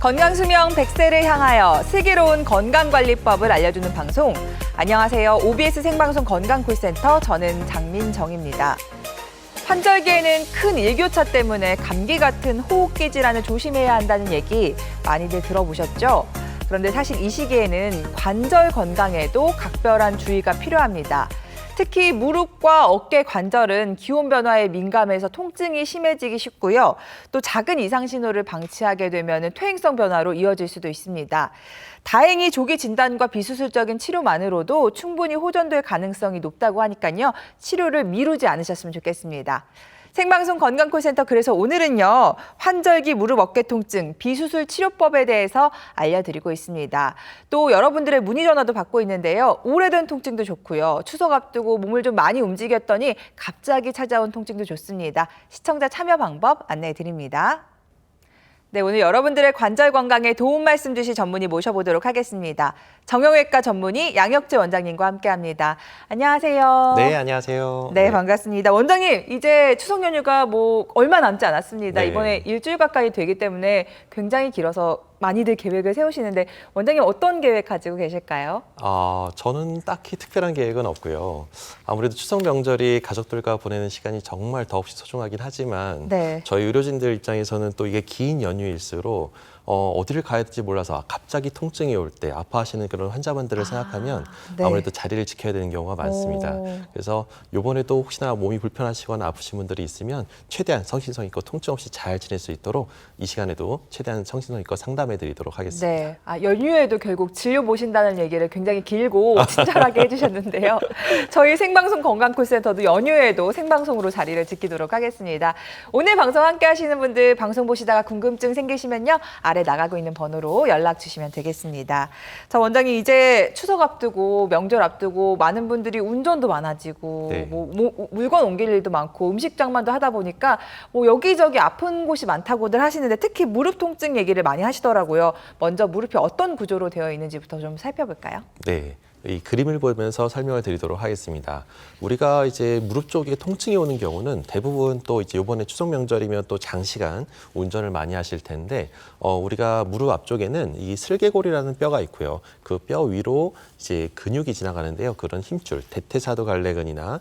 건강수명 100세를 향하여 슬기로운 건강관리법을 알려주는 방송. 안녕하세요. OBS 생방송 건강콜센터 저는 장민정입니다. 환절기에는 큰 일교차 때문에 감기 같은 호흡기 질환을 조심해야 한다는 얘기 많이들 들어보셨죠? 그런데 사실 이 시기에는 관절 건강에도 각별한 주의가 필요합니다. 특히 무릎과 어깨 관절은 기온 변화에 민감해서 통증이 심해지기 쉽고요. 또 작은 이상 신호를 방치하게 되면 퇴행성 변화로 이어질 수도 있습니다. 다행히 조기 진단과 비수술적인 치료만으로도 충분히 호전될 가능성이 높다고 하니까요. 치료를 미루지 않으셨으면 좋겠습니다. 생방송 건강콜센터 그래서 오늘은요. 환절기 무릎 어깨 통증 비수술 치료법에 대해서 알려드리고 있습니다. 또 여러분들의 문의 전화도 받고 있는데요. 오래된 통증도 좋고요. 추석 앞두고 몸을 좀 많이 움직였더니 갑자기 찾아온 통증도 좋습니다. 시청자 참여 방법 안내해 드립니다. 네, 오늘 여러분들의 관절 건강에 도움 말씀 주실 전문의 모셔보도록 하겠습니다. 정형외과 전문의 양혁재 원장님과 함께합니다. 안녕하세요. 네, 안녕하세요. 네, 반갑습니다. 원장님, 이제 추석 연휴가 얼마 남지 않았습니다. 네. 이번에 일주일 가까이 되기 때문에 굉장히 길어서 많이들 계획을 세우시는데 원장님 어떤 계획 가지고 계실까요? 저는 딱히 특별한 계획은 없고요. 아무래도 추석 명절이 가족들과 보내는 시간이 정말 더없이 소중하긴 하지만 네. 저희 의료진들 입장에서는 또 이게 긴 연휴일수록 어디를 가야 될지 몰라서 갑자기 통증이 올 때 아파하시는 그런 환자분들을 생각하면 네. 아무래도 자리를 지켜야 되는 경우가 많습니다. 그래서 이번에도 혹시나 몸이 불편하시거나 아프신 분들이 있으면 최대한 성심성 있고 통증 없이 잘 지낼 수 있도록 이 시간에도 최대한 성심성 있고 상담해 드리도록 하겠습니다. 네. 연휴에도 결국 진료 보신다는 얘기를 굉장히 길고 친절하게 해주셨는데요. 저희 생방송 건강콜센터도 연휴에도 생방송으로 자리를 지키도록 하겠습니다. 오늘 방송 함께 하시는 분들 방송 보시다가 궁금증 생기시면요. 아래 나가고 있는 번호로 연락 주시면 되겠습니다. 자, 원장님 이제 추석 앞두고 명절 앞두고 많은 분들이 운전도 많아지고 네. 물건 옮길 일도 많고 음식 장만도 하다 보니까 여기저기 아픈 곳이 많다고들 하시는데 특히 무릎 통증 얘기를 많이 하시더라고요. 먼저 무릎이 어떤 구조로 되어 있는지부터 좀 살펴볼까요? 네. 이 그림을 보면서 설명을 드리도록 하겠습니다. 우리가 이제 무릎 쪽에 통증이 오는 경우는 대부분 또 이제 이번에 추석 명절이면 또 장시간 운전을 많이 하실 텐데 우리가 무릎 앞쪽에는 이 슬개골이라는 뼈가 있고요. 그 뼈 위로 이제 근육이 지나가는데요. 그런 힘줄, 대퇴사두갈래근이나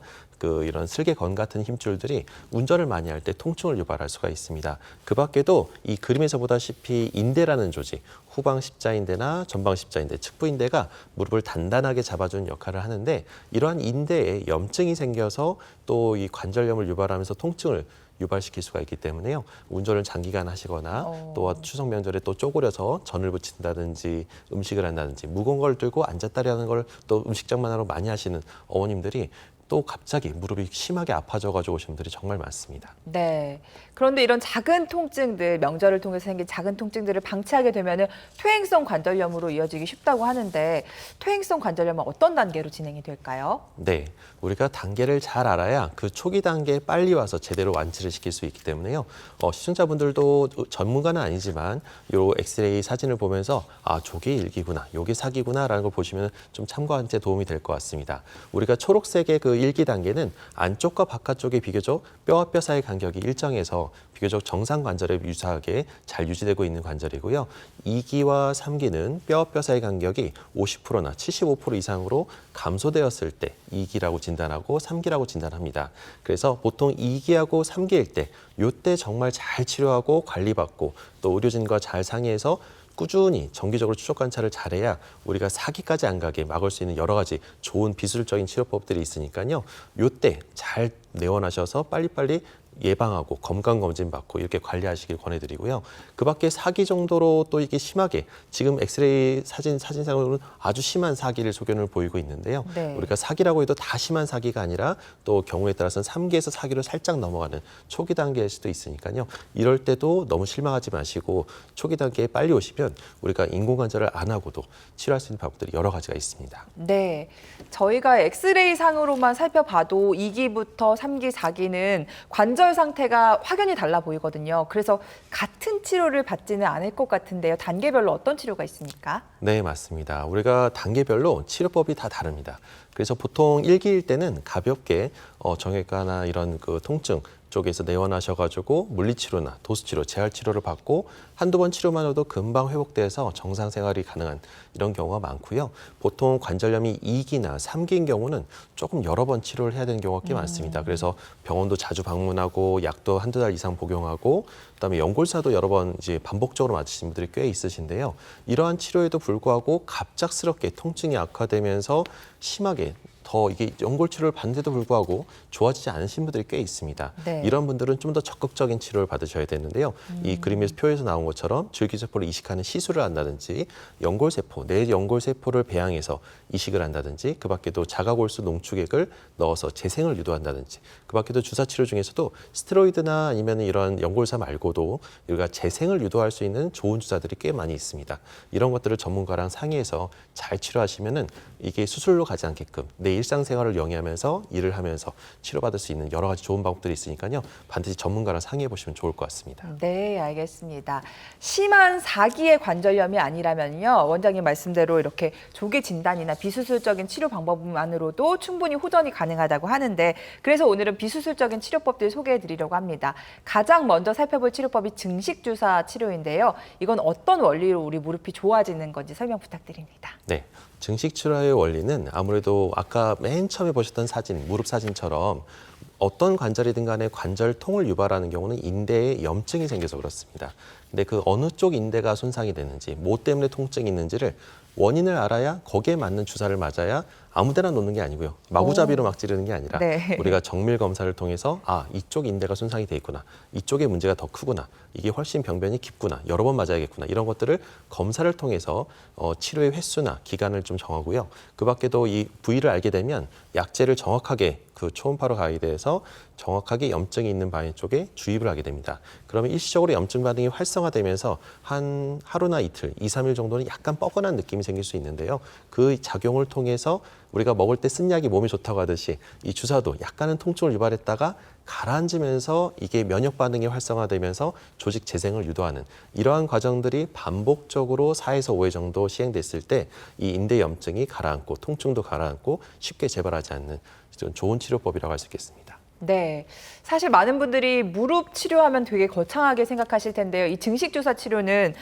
이런 슬개건 같은 힘줄들이 운전을 많이 할 때 통증을 유발할 수가 있습니다. 그 밖에도 이 그림에서 보다시피 인대라는 조직, 후방 십자인대나 전방 십자인대, 측부인대가 무릎을 단단하게 잡아주는 역할을 하는데 이러한 인대에 염증이 생겨서 또 이 관절염을 유발하면서 통증을 유발시킬 수가 있기 때문에요. 운전을 장기간 하시거나 또 추석 명절에 또 쪼그려서 전을 부친다든지 음식을 한다든지 무거운 걸 들고 앉았다라는 걸 또 음식장만으로 많이 하시는 어머님들이 또 갑자기 무릎이 심하게 아파져가지고 오신 분들이 정말 많습니다. 네. 그런데 이런 작은 통증들, 명절을 통해서 생긴 작은 통증들을 방치하게 되면 퇴행성 관절염으로 이어지기 쉽다고 하는데 퇴행성 관절염은 어떤 단계로 진행이 될까요? 네. 우리가 단계를 잘 알아야 그 초기 단계에 빨리 와서 제대로 완치를 시킬 수 있기 때문에요. 시청자분들도 전문가는 아니지만 요 엑스레이 사진을 보면서 저게 일기구나, 요게 사기구나라는 걸 보시면 좀 참고하는 데 도움이 될 것 같습니다. 우리가 초록색의 그 1기 단계는 안쪽과 바깥쪽에 비교적 뼈와 뼈 사이 간격이 일정해서 비교적 정상 관절에 유사하게 잘 유지되고 있는 관절이고요. 2기와 3기는 뼈와 뼈 사이 간격이 50%나 75% 이상으로 감소되었을 때 2기라고 진단하고 3기라고 진단합니다. 그래서 보통 2기하고 3기일 때 이때 정말 잘 치료하고 관리받고 또 의료진과 잘 상의해서 꾸준히 정기적으로 추적 관찰을 잘해야 우리가 4기까지 안 가게 막을 수 있는 여러 가지 좋은 비술적인 치료법들이 있으니까요. 이때 잘 내원하셔서 빨리빨리 예방하고 건강검진 받고 이렇게 관리하시길 권해드리고요. 그 밖에 4기 정도로 또 이게 심하게 지금 엑스레이 사진상으로는 아주 심한 사기를 소견을 보이고 있는데요. 네. 우리가 사기라고 해도 다 심한 사기가 아니라 또 경우에 따라서는 3기에서 4기로 살짝 넘어가는 초기 단계일 수도 있으니까요. 이럴 때도 너무 실망하지 마시고 초기 단계에 빨리 오시면 우리가 인공관절을 안 하고도 치료할 수 있는 방법들이 여러 가지가 있습니다. 네. 저희가 엑스레이 상으로만 살펴봐도 2기부터 3기, 4기는 관절 상태가 확연히 달라 보이거든요. 그래서 같은 치료를 받지는 않을 것 같은데요. 단계별로 어떤 치료가 있습니까? 네, 맞습니다. 우리가 단계별로 치료법이 다 다릅니다. 그래서 보통 1기일 때는 가볍게 정형외과나 이런 그 통증 쪽에서 내원하셔가지고 물리치료나 도수치료, 재활치료를 받고 한두 번 치료만 해도 금방 회복돼서 정상 생활이 가능한 이런 경우가 많고요. 보통 관절염이 2기나 3기인 경우는 조금 여러 번 치료를 해야 되는 경우가 꽤 많습니다. 그래서 병원도 자주 방문하고 약도 한두 달 이상 복용하고 그다음에 연골사도 여러 번 이제 반복적으로 맞으신 분들이 꽤 있으신데요. 이러한 치료에도 불구하고 갑작스럽게 통증이 악화되면서 심하게 더 이게 연골 치료를 받는데도 불구하고 좋아지지 않으신 분들이 꽤 있습니다. 네. 이런 분들은 좀 더 적극적인 치료를 받으셔야 되는데요. 이 그림에서 표에서 나온 것처럼 줄기세포를 이식하는 시술을 한다든지 연골세포, 뇌 연골세포를 배양해서 이식을 한다든지 그 밖에도 자가골수 농축액을 넣어서 재생을 유도한다든지 그 밖에도 주사치료 중에서도 스테로이드나 아니면 이런 연골사 말고도 우리가 재생을 유도할 수 있는 좋은 주사들이 꽤 많이 있습니다. 이런 것들을 전문가랑 상의해서 잘 치료하시면은 이게 수술로 가지 않게끔 내 일상생활을 영위하면서 일을 하면서 치료받을 수 있는 여러 가지 좋은 방법들이 있으니까요. 반드시 전문가랑 상의해 보시면 좋을 것 같습니다. 네, 알겠습니다. 심한 4기의 관절염이 아니라면요. 원장님 말씀대로 이렇게 조기 진단이나 비수술적인 치료 방법만으로도 충분히 호전이 가능하다고 하는데 그래서 오늘은 비수술적인 치료법들 소개해 드리려고 합니다. 가장 먼저 살펴볼 치료법이 증식주사 치료인데요. 이건 어떤 원리로 우리 무릎이 좋아지는 건지 설명 부탁드립니다. 네. 증식치료의 원리는 아무래도 아까 맨 처음에 보셨던 사진, 무릎 사진처럼 어떤 관절이든 간에 관절통을 유발하는 경우는 인대에 염증이 생겨서 그렇습니다. 근데 그 어느 쪽 인대가 손상이 되는지, 뭐 때문에 통증이 있는지를 원인을 알아야 거기에 맞는 주사를 맞아야 아무 데나 놓는 게 아니고요. 마구잡이로 막 찌르는 게 아니라 네. 우리가 정밀 검사를 통해서 아, 이쪽 인대가 손상이 돼 있구나. 이쪽에 문제가 더 크구나. 이게 훨씬 병변이 깊구나. 여러 번 맞아야겠구나. 이런 것들을 검사를 통해서 치료의 횟수나 기간을 좀 정하고요. 그 밖에도 이 부위를 알게 되면 약제를 정확하게 그 초음파로 가이드해서 정확하게 염증이 있는 방향 쪽에 주입을 하게 됩니다. 그러면 일시적으로 염증 반응이 활성화되면서 한 하루나 이틀, 2, 3일 정도는 약간 뻐근한 느낌이 생길 수 있는데요. 그 작용을 통해서 우리가 먹을 때 쓴 약이 몸에 좋다고 하듯이 이 주사도 약간은 통증을 유발했다가 가라앉으면서 이게 면역 반응이 활성화되면서 조직 재생을 유도하는 이러한 과정들이 반복적으로 4에서 5회 정도 시행됐을 때 이 인대 염증이 가라앉고 통증도 가라앉고 쉽게 재발하지 않는 좋은 치료법이라고 할 수 있겠습니다. 네, 사실 많은 분들이 무릎 치료하면 되게 거창하게 생각하실 텐데요. 이 증식주사 치료는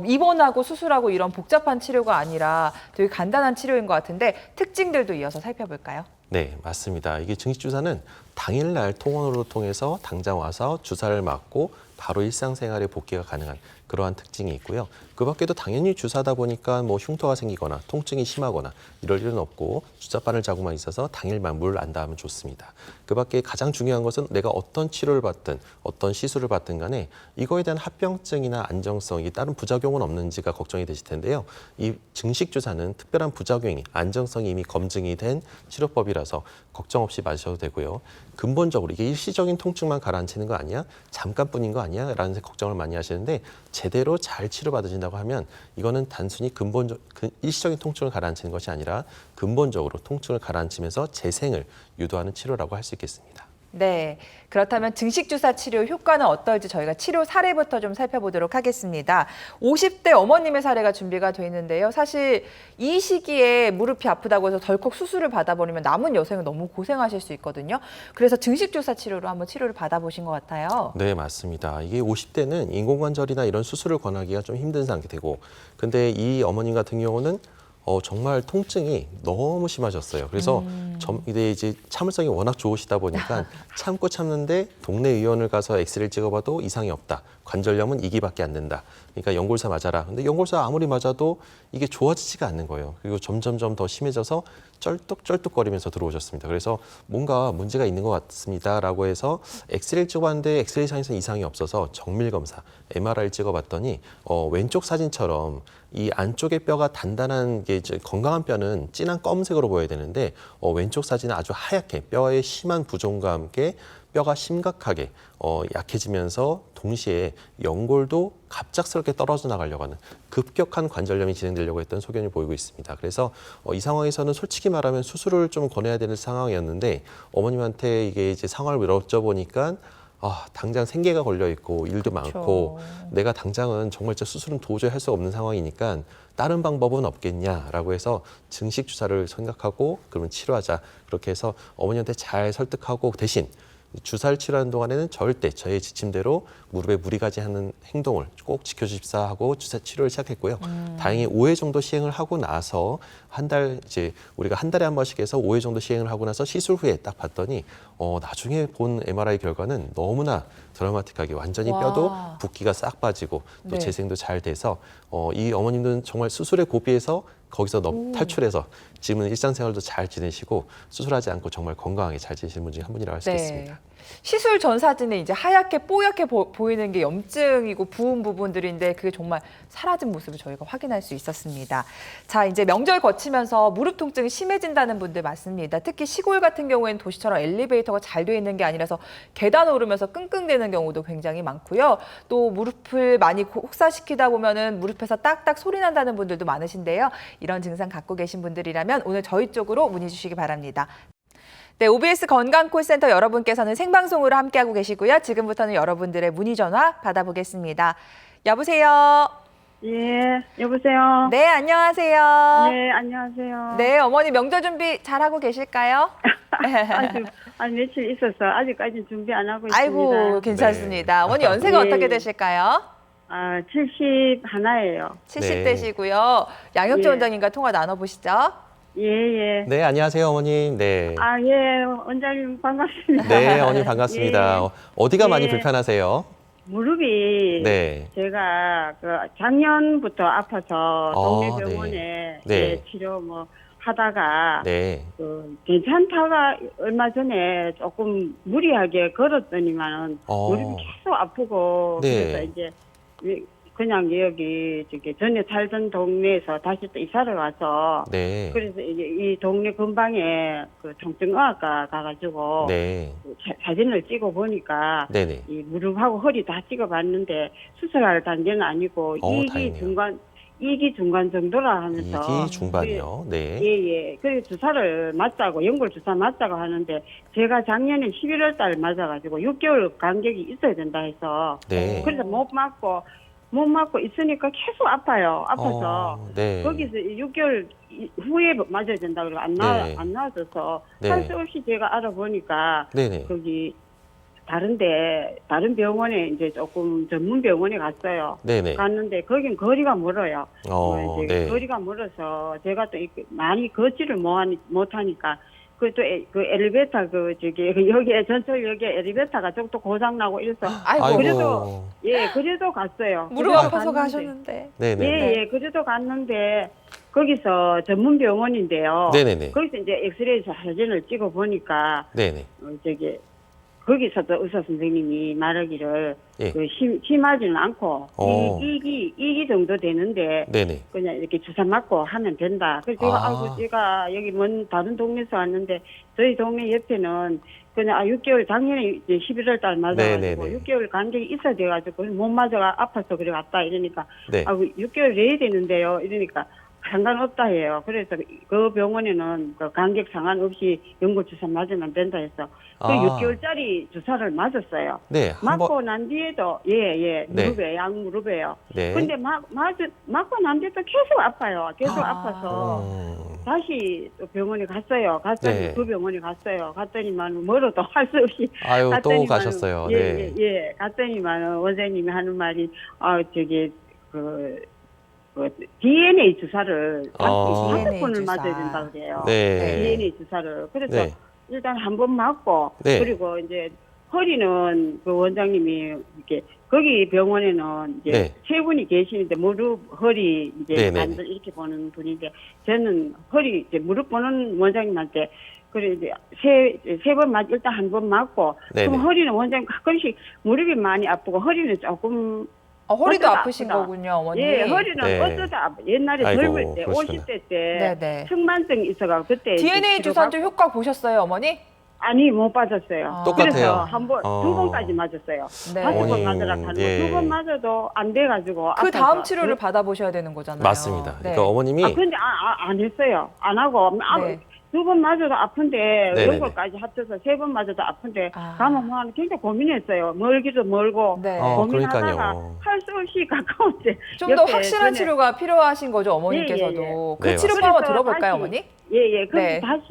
입원하고 수술하고 이런 복잡한 치료가 아니라 되게 간단한 치료인 것 같은데 특징들도 이어서 살펴볼까요? 네, 맞습니다. 이게 증식주사는 당일날 통원으로 통해서 당장 와서 주사를 맞고 바로 일상생활에 복귀가 가능한 그러한 특징이 있고요. 그 밖에도 당연히 주사다 보니까 뭐 흉터가 생기거나 통증이 심하거나 이럴 일은 없고 주사바늘 자국만 있어서 당일만 물 안 닿으면 좋습니다. 그 밖에 가장 중요한 것은 내가 어떤 치료를 받든 어떤 시술을 받든 간에 이거에 대한 합병증이나 안정성이 다른 부작용은 없는지가 걱정이 되실 텐데요. 이 증식주사는 특별한 부작용이 안정성이 이미 검증이 된 치료법이라서 걱정 없이 맞으셔도 되고요. 근본적으로 이게 일시적인 통증만 가라앉히는 거 아니야? 잠깐뿐인 거 아니야? 라는 걱정을 많이 하시는데 제대로 잘 치료받으신다고 하면 이거는 단순히 일시적인 통증을 가라앉히는 것이 아니라 근본적으로 통증을 가라앉히면서 재생을 유도하는 치료라고 할 수 있겠습니다. 네, 그렇다면 증식주사 치료 효과는 어떨지 저희가 치료 사례부터 좀 살펴보도록 하겠습니다. 50대 어머님의 사례가 준비가 돼 있는데요. 사실 이 시기에 무릎이 아프다고 해서 덜컥 수술을 받아버리면 남은 여생은 너무 고생하실 수 있거든요. 그래서 증식주사 치료로 한번 치료를 받아보신 것 같아요. 네, 맞습니다. 이게 50대는 인공관절이나 이런 수술을 권하기가 좀 힘든 상태고 근데 이 어머님 같은 경우는 정말 통증이 너무 심하셨어요. 그래서 이제 참을성이 워낙 좋으시다 보니까 참고 참는데 동네 의원을 가서 엑스레이를 찍어봐도 이상이 없다. 관절염은 2기밖에 안 된다. 그러니까 연골사 맞아라. 근데 연골사 아무리 맞아도 이게 좋아지지가 않는 거예요. 그리고 점점점 더 심해져서 쩔뚝쩔뚝거리면서 들어오셨습니다. 그래서 뭔가 문제가 있는 것 같습니다라고 해서 엑스레이를 찍어봤는데 엑스레이상에서 이상이 없어서 정밀 검사, MRI를 찍어봤더니 왼쪽 사진처럼 이 안쪽의 뼈가 단단한 게 이제 건강한 뼈는 진한 검은색으로 보여야 되는데 왼쪽 사진은 아주 하얗게 뼈의 심한 부종과 함께 뼈가 심각하게 약해지면서 동시에 연골도 갑작스럽게 떨어져 나가려고 하는 급격한 관절염이 진행되려고 했던 소견이 보이고 있습니다. 그래서 이 상황에서는 솔직히 말하면 수술을 좀 권해야 되는 상황이었는데 어머님한테 이게 이제 상황을 여쭤보니까 당장 생계가 걸려 있고 일도 많고 내가 당장은 정말 수술은 도저히 할 수 없는 상황이니까 다른 방법은 없겠냐라고 해서 증식 주사를 생각하고 그러면 치료하자 그렇게 해서 어머니한테 잘 설득하고 대신 주사를 치료하는 동안에는 절대 저의 지침대로 무릎에 무리 가지 하는 행동을 꼭 지켜주십사 하고 주사 치료를 시작했고요. 다행히 5회 정도 시행을 하고 나서 우리가 한 달에 한 번씩 해서 5회 정도 시행을 하고 나서 시술 후에 딱 봤더니 나중에 본 MRI 결과는 너무나 드라마틱하게 완전히 와. 뼈도 붓기가 싹 빠지고 또 네. 재생도 잘 돼서 이 어머님들은 정말 수술의 고비에서 거기서 탈출해서 지금은 일상생활도 잘 지내시고 수술하지 않고 정말 건강하게 잘 지내시는 분 중에 한 분이라고 할 수 있겠습니다. 시술 전 사진에 이제 하얗게 뽀얗게 보이는 게 염증이고 부은 부분들인데 그게 정말 사라진 모습을 저희가 확인할 수 있었습니다. 자, 이제 명절 거치면서 무릎 통증이 심해진다는 분들 많습니다. 특히 시골 같은 경우에는 도시처럼 엘리베이터가 잘 돼 있는 게 아니라서 계단 오르면서 끙끙대는 경우도 굉장히 많고요. 또 무릎을 많이 혹사시키다 보면은 무릎에서 딱딱 소리 난다는 분들도 많으신데요. 이런 증상 갖고 계신 분들이라면 오늘 저희 쪽으로 문의 주시기 바랍니다. 네, OBS 건강콜센터 여러분께서는 생방송으로 함께하고 계시고요. 지금부터는 여러분들의 문의 전화 받아보겠습니다. 여보세요? 예, 여보세요? 네, 안녕하세요. 네, 안녕하세요. 네, 어머니 명절 준비 잘하고 계실까요? 아주 며칠 있어서 아직까지 준비 안 하고 있습니다. 아이고, 괜찮습니다. 어머니 연세가 네. 어떻게 되실까요? 71이에요. 70대시고요. 양혁재 예. 원장님과 통화 나눠보시죠. 예, 예. 네, 안녕하세요, 어머님. 네. 예, 원장님 반갑습니다. 네, 어머님 반갑습니다. 예. 어디가 많이 예. 불편하세요? 무릎이 네. 제가 작년부터 아파서 동네 네. 병원에 네. 예, 치료 하다가 네. 괜찮다가 얼마 전에 조금 무리하게 걸었더니만은 무릎이 계속 아프고 네. 그래서 이제 그냥 여기 전에 살던 동네에서 다시 또 이사를 와서 네. 그래서 이제 이 동네 근방에 통증의학과 가가지고 네. 사진을 찍어 보니까 네네. 이 무릎하고 허리 다 찍어봤는데 수술할 단계는 아니고 다행이네요. 2기 중간 정도라 하면서 2기 중반이요. 네. 예예. 그래서 주사를 맞자고 연골 주사 맞자고 하는데 제가 작년에 11월 달 맞아가지고 6개월 간격이 있어야 된다 해서 네. 그래서 못 맞고 있으니까 계속 아파요. 아파서 네. 거기서 6개월 후에 맞아야 된다 그러고 안 나와줘서 네. 할 수 없이 제가 알아보니까 네네. 거기 다른 병원에 이제 조금 전문 병원에 갔어요. 네네. 갔는데 거긴 거리가 멀어요. 이제 네. 거리가 멀어서 제가 또 많이 걷지를 못하니까 그 엘리베이터 여기에 전철역에 엘리베이터가 또 고장 나고 이래서 아이고. 그래도 갔어요. 무릎 그래도 아파서 갔는데. 가셨는데. 네네. 그래도 갔는데 거기서 전문 병원인데요. 네네네. 거기서 이제 엑스레이 사진을 찍어 보니까 네네. 거기서도 의사 선생님이 말하기를 예. 심하지는 않고 2기 정도 되는데 네네. 그냥 이렇게 주사 맞고 하면 된다. 그래서 제가 여기 다른 동네에서 왔는데 저희 동네 옆에는 그냥 6개월 작년에 이제 11월 달 맞아가지고 네네네. 6개월 간격이 있어야 돼가지고 못 맞아가 아파서 그래 갔다 이러니까 네. 6개월 내야 되는데요 이러니까 상관없다 해요. 그래서 그 병원에는 그 간격 상관없이 연골 주사 맞으면 된다 해서 그 6개월짜리 주사를 맞았어요. 네. 맞고 난 뒤에도 무릎에 양무릎에요. 네. 근데 맞고 난 뒤에도 계속 아파요. 계속 아파서 다시 또 병원에 갔어요. 네. 그 병원에 갔어요. 갔더니만 멀어도 할 수 없이 아유, 또 갔더니만은 가셨어요. 네. 갔더니만 원장님이 하는 말이 DNA 주사를 5번을 맞아야 된다 그래요. 네. DNA 주사를. 그래서 네. 일단 한 번 맞고 네. 그리고 이제 허리는 그 원장님이 이렇게 거기 병원에는 이제 네. 세 분이 계시는데 무릎, 허리 이제 네네네. 완전 이렇게 보는 분인데 저는 허리 이제 무릎 보는 원장님한테 그래 이제 세 번 일단 한 번 맞고 네네. 그럼 허리는 원장님 가끔씩 무릎이 많이 아프고 허리는 조금 허리도 어쩌다 아프신 아프다. 거군요, 어머니. 허리는 네. 어쩌다 옛날에 아이고, 젊을 때 그러시구나. 50대 때 네네. 측만증이 있어가 그때 DNA 주사도 효과 보셨어요, 어머니? 아니 못 받았어요. 똑같아요. 그래서 두 번까지 맞았어요. 네. 5번 맞으라 하는데 두 번 맞아도 안 돼가지고 그 아파서. 다음 치료를 받아보셔야 되는 거잖아요. 맞습니다. 네. 그러니까 어머님이 근데 안 했어요. 안 하고 네. 두 번 맞아도 아픈데 네네네. 연골까지 합쳐서 세 번 맞아도 아픈데 아. 가면 뭐 굉장히 고민했어요. 멀기도 멀고 네. 고민하다가 그러니까요. 할 수 없이 가까운데 좀 더 옆에 확실한 전에- 치료가 필요하신 거죠, 어머님께서도. 예. 그 네, 치료법 맞습니다. 한번 들어볼까요, 그래서 어머니? 예예. 그럼 네. 다시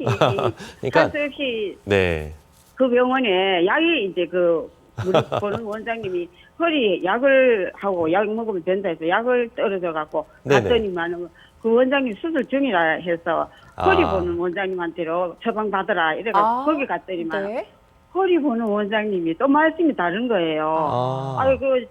그러니까 할 수 없이 네. 그 병원에 약이 이제 그 무릎 보는 원장님이 허리 약을 하고 약 먹으면 된다 해서 약을 떨어져 갖고 네네. 갔더니만 그 원장님 수술 중이라 해서 허리 아. 보는 원장님한테로 처방 받으라 이래가 거기 갔더니만 네. 허리 보는 원장님이 또 말씀이 다른 거예요. 아. 그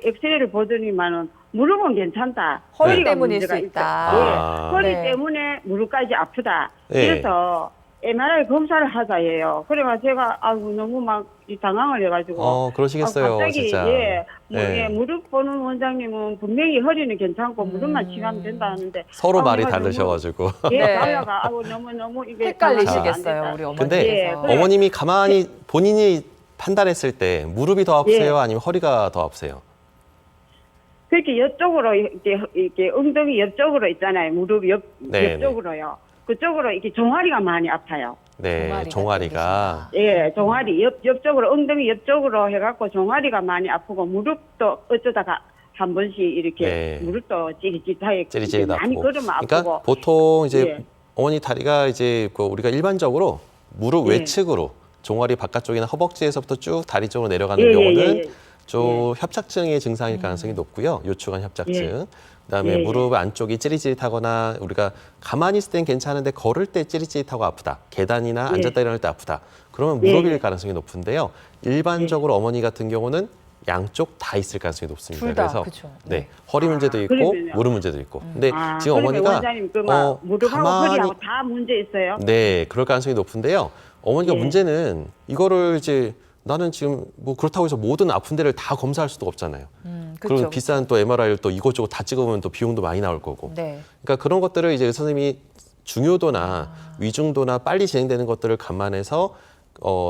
엑스레이를 보더니만은 무릎은 괜찮다. 허리 허리가 때문일 문제가 수 있다. 예, 아. 허리 네. 때문에 무릎까지 아프다. 네. 그래서 MRI 검사를 하자 해요. 그래가 제가 너무 막 당황을 해가지고. 그러시겠어요, 갑자기 진짜. 예, 네. 무릎 보는 원장님은 분명히 허리는 괜찮고 무릎만 치료하면 된다 하는데 서로 말이 내가 다르셔가지고. 너무, 예, 네. 달라가 너무 이게 헷갈리시겠어요, 안 우리 된다. 어머니께서. 예, 그래. 어머님이 가만히 본인이 판단했을 때 무릎이 더 아프세요? 아니면 허리가 더 아프세요? 그렇게 옆쪽으로 이렇게 엉덩이 옆쪽으로 있잖아요. 무릎 네, 옆쪽으로요. 그쪽으로 이렇게 종아리가 많이 아파요. 네, 종아리가. 예, 종아리 옆쪽으로 엉덩이 옆쪽으로 해갖고 종아리가 많이 아프고 무릎도 어쩌다가 한 번씩 이렇게 네. 무릎도 찌릿찌릿하게 찌릿찌릿 많이 아프고. 걸으면 아프고. 그러니까 보통 이제 예. 어머니 다리가 이제 그 우리가 일반적으로 무릎 예. 외측으로 종아리 바깥쪽이나 허벅지에서부터 쭉 다리 쪽으로 내려가는 예, 경우는 예. 좀 협착증의 증상일 가능성이 높고요. 요추관 협착증. 그다음에 예. 무릎 안쪽이 찌릿찌릿하거나 우리가 가만히 있을 땐 괜찮은데 걸을 때 찌릿찌릿하고 아프다. 계단이나 예. 앉았다 일어날 때 아프다. 그러면 예, 무릎일 예. 가능성이 높은데요. 일반적으로 어머니 같은 경우는 양쪽 다 있을 가능성이 높습니다. 둘 다, 그래서 그쵸. 네, 네. 허리 문제도 있고 그러면요. 무릎 문제도 있고. 근데 지금 그러면 어머니가 원장님 무릎하고 허리하고 다 문제 있어요? 네, 그럴 가능성이 높은데요. 어머니가 예. 문제는 이거를 이제 나는 지금 뭐 그렇다고 해서 모든 아픈 데를 다 검사할 수도 없잖아요. 그쵸. 그리고 비싼 또 MRI를 또 이것저것 다 찍으면 또 비용도 많이 나올 거고. 네. 그러니까 그런 것들을 이제 의사 선생님이 중요도나 위중도나 빨리 진행되는 것들을 감안해서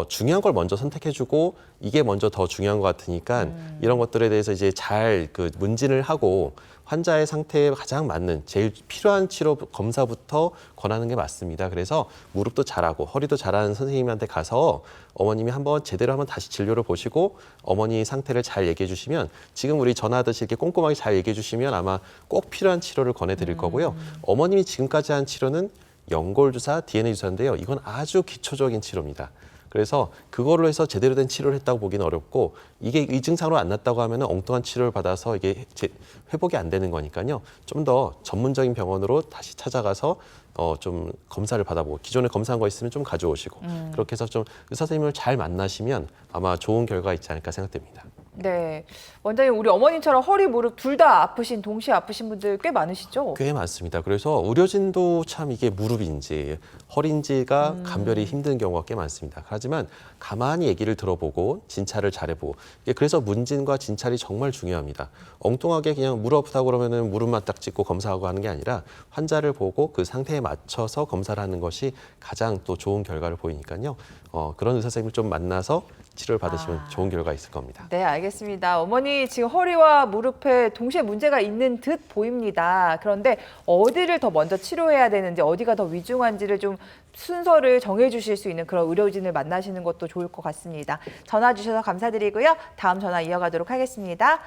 중요한 걸 먼저 선택해주고 이게 먼저 더 중요한 것 같으니까 이런 것들에 대해서 이제 잘 그 문진을 하고 환자의 상태에 가장 맞는 제일 필요한 치료 검사부터 권하는 게 맞습니다. 그래서 무릎도 잘하고 허리도 잘하는 선생님한테 가서 어머님이 한번 제대로 한번 다시 진료를 보시고 어머니 상태를 잘 얘기해 주시면 지금 우리 전화하듯이 이렇게 꼼꼼하게 잘 얘기해 주시면 아마 꼭 필요한 치료를 권해드릴 거고요. 어머님이 지금까지 한 치료는 연골 주사, DNA 주사인데요. 이건 아주 기초적인 치료입니다. 그래서 그걸로 해서 제대로 된 치료를 했다고 보기는 어렵고 이게 이 증상으로 안 났다고 하면 엉뚱한 치료를 받아서 이게 회복이 안 되는 거니까요. 좀 더 전문적인 병원으로 다시 찾아가서 좀 검사를 받아보고 기존에 검사한 거 있으면 좀 가져오시고 그렇게 해서 좀 의사 선생님을 잘 만나시면 아마 좋은 결과가 있지 않을까 생각됩니다. 네. 원장님, 우리 어머님처럼 허리, 무릎 둘 다 동시에 아프신 분들 꽤 많으시죠? 꽤 많습니다. 그래서 의료진도 참 이게 무릎인지 허리인지가 감별이 힘든 경우가 꽤 많습니다. 하지만 가만히 얘기를 들어보고 진찰을 잘해보고 그래서 문진과 진찰이 정말 중요합니다. 엉뚱하게 그냥 무릎 아프다고 그러면은 무릎만 딱 찍고 검사하고 하는 게 아니라 환자를 보고 그 상태에 맞춰서 검사를 하는 것이 가장 또 좋은 결과를 보이니까요. 그런 의사 선생님을 좀 만나서 치료를 받으시면 좋은 결과가 있을 겁니다. 네, 알겠습니다. 어머니 지금 허리와 무릎에 동시에 문제가 있는 듯 보입니다. 그런데 어디를 더 먼저 치료해야 되는지, 어디가 더 위중한지를 좀 순서를 정해주실 수 있는 그런 의료진을 만나시는 것도 좋을 것 같습니다. 전화 주셔서 감사드리고요. 다음 전화 이어가도록 하겠습니다.